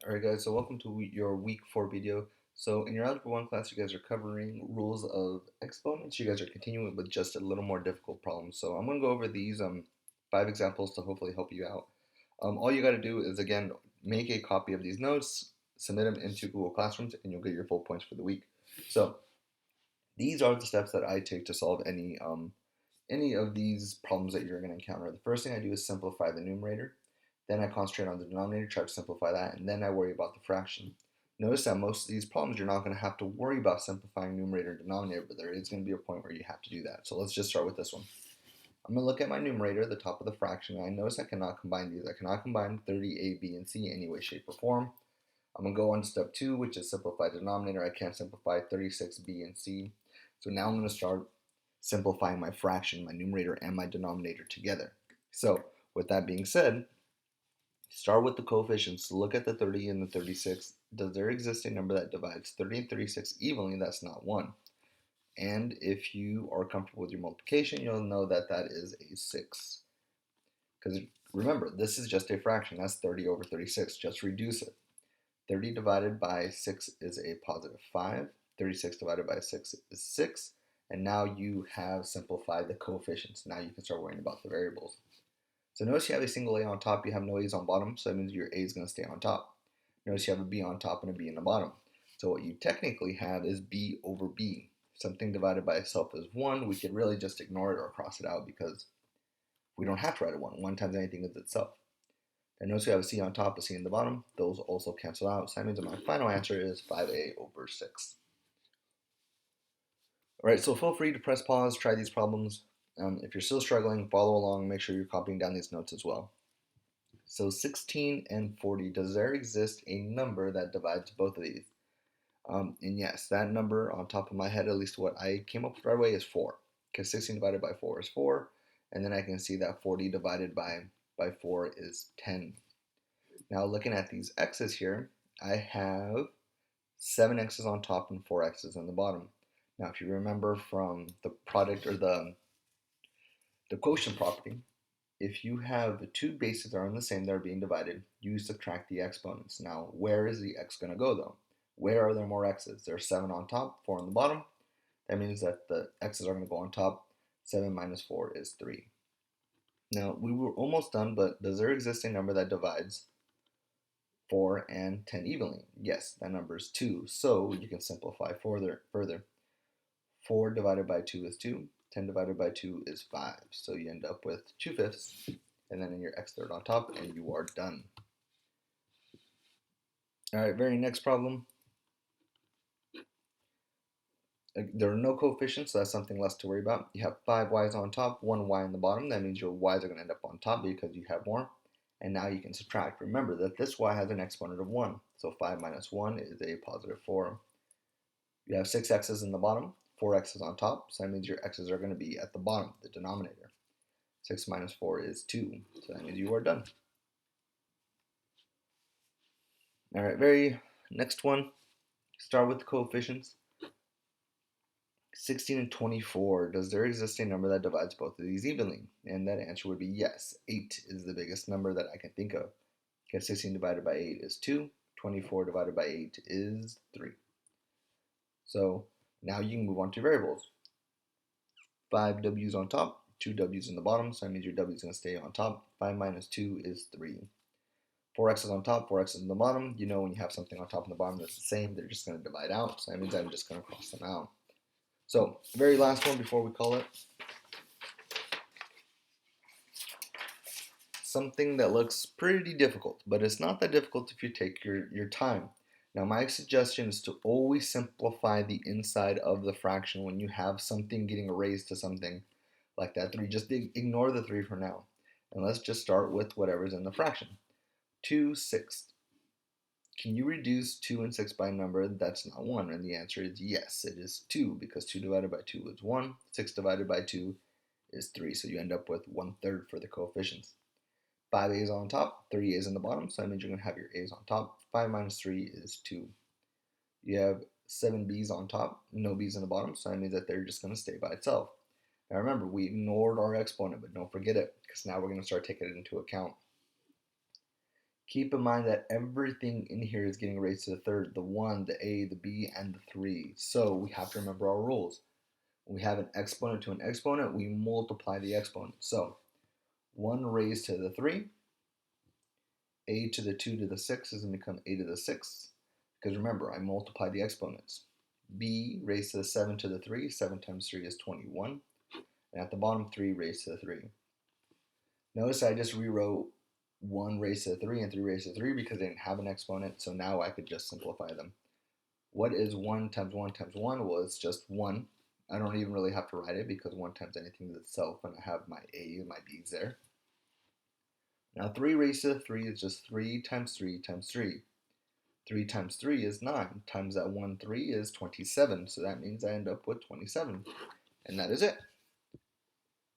Alright guys, so welcome to your week 4 video. So in your Algebra 1 class, you guys are covering rules of exponents. You guys are continuing with just a little more difficult problems. So I'm going to go over these 5 examples to hopefully help you out. All you got to do is, again, make a copy of these notes, submit them into Google Classrooms, and you'll get your full points for the week. So these are the steps that I take to solve any of these problems that you're going to encounter. The first thing I do is simplify the numerator. Then I concentrate on the denominator, try to simplify that, and then I worry about the fraction. Notice that most of these problems you're not going to have to worry about simplifying numerator and denominator, but there is going to be a point where you have to do that. So let's just start with this one. I'm going to look at my numerator, the top of the fraction, and I notice I cannot combine these. I cannot combine 30a, b, and c in any way, shape, or form. I'm going to go on to step 2, which is simplify the denominator. I can't simplify 36b and c. So now I'm going to start simplifying my fraction, my numerator, and my denominator together. So with that being said, start with the coefficients. Look at the 30 and the 36. Does there exist a number that divides 30 and 36 evenly? That's not 1. And if you are comfortable with your multiplication, you'll know that that is a 6. Because remember, this is just a fraction. That's 30 over 36. Just reduce it. 30 divided by 6 is a positive 5. 36 divided by 6 is 6. And now you have simplified the coefficients. Now you can start worrying about the variables. So notice you have a single a on top, you have no a's on bottom, so that means your a is going to stay on top. Notice you have a b on top and a b in the bottom. So what you technically have is b over b. If something divided by itself is 1, we could really just ignore it or cross it out because we don't have to write a 1. 1 times anything is itself. And notice we have a c on top, a c in the bottom. Those also cancel out, so that means that my final answer is 5a over 6. Alright, so feel free to press pause, try these problems. If you're still struggling, follow along, make sure you're copying down these notes as well. So 16 and 40, does there exist a number that divides both of these? And yes, that number on top of my head, at least what I came up with right away, is 4. Because 16 divided by 4 is 4, and then I can see that 40 divided by 4 is 10. Now looking at these x's here, I have 7 x's on top and 4 x's on the bottom. Now if you remember from the product or the quotient property, if you have the two bases that are the same that are being divided, you subtract the exponents. Now, where is the x going to go though? Where are there more x's? There's 7 on top, 4 on the bottom. That means that the x's are going to go on top. 7 minus 4 is 3. Now, we were almost done, but does there exist a number that divides 4 and 10 evenly? Yes, that number is 2. So you can simplify further. 4 divided by 2 is 2. 10 divided by 2 is 5. So you end up with 2/5, and then in your x third on top, and you are done. All right, very next problem. There are no coefficients, so that's something less to worry about. You have 5 y's on top, 1 y on the bottom. That means your y's are going to end up on top because you have more. And now you can subtract. Remember that this y has an exponent of 1. So 5 minus 1 is a positive 4. You have 6 x's in the bottom, 4 x's on top. So that means your x's are going to be at the bottom, the denominator. 6 minus 4 is 2. So that means you are done. All right, very next one. Start with the coefficients. 16 and 24. Does there exist a number that divides both of these evenly? And that answer would be yes. 8 is the biggest number that I can think of. Okay, 16 divided by 8 is 2. 24 divided by 8 is 3. So now you can move on to variables. 5 w's on top, 2 w's in the bottom, so that means your w is going to stay on top. 5 minus 2 is 3. 4 x's on top, 4 x's in the bottom. You know when you have something on top and the bottom that's the same, they're just going to divide out, so that means I'm just going to cross them out. So, very last one before we call it. Something that looks pretty difficult, but it's not that difficult if you take your time. Now, my suggestion is to always simplify the inside of the fraction when you have something getting raised to something like that 3. Just ignore the 3 for now. And let's just start with whatever's in the fraction. 2/6. Can you reduce 2 and 6 by a number that's not 1? And the answer is yes, it is 2, because 2 divided by 2 is 1. 6 divided by 2 is 3, so you end up with 1/3 for the coefficients. 5 a's on top, 3 a's in the bottom, so that means you're going to have your a's on top. 5 minus 3 is 2. You have 7 b's on top, no b's in the bottom, so that means that they're just going to stay by itself. Now remember, we ignored our exponent, but don't forget it, because now we're going to start taking it into account. Keep in mind that everything in here is getting raised to the third, the 1, the a, the b, and the 3. So we have to remember our rules. When we have an exponent to an exponent, we multiply the exponent. So 1 raised to the 3, a to the 2 to the 6 is going to become a to the 6th. Because remember, I multiply the exponents. B raised to the 7 to the 3, 7 times 3 is 21. And at the bottom, 3 raised to the 3. Notice I just rewrote 1 raised to the 3 and 3 raised to the 3 because they didn't have an exponent, so now I could just simplify them. What is 1 times 1 times 1? Well, it's just 1. I don't even really have to write it because 1 times anything is itself, and I have my a and my b's there. Now 3 raised to the 3 is just 3 times 3 times 3. 3 times 3 is 9, times that 1 3 is 27, so that means I end up with 27. And that is it.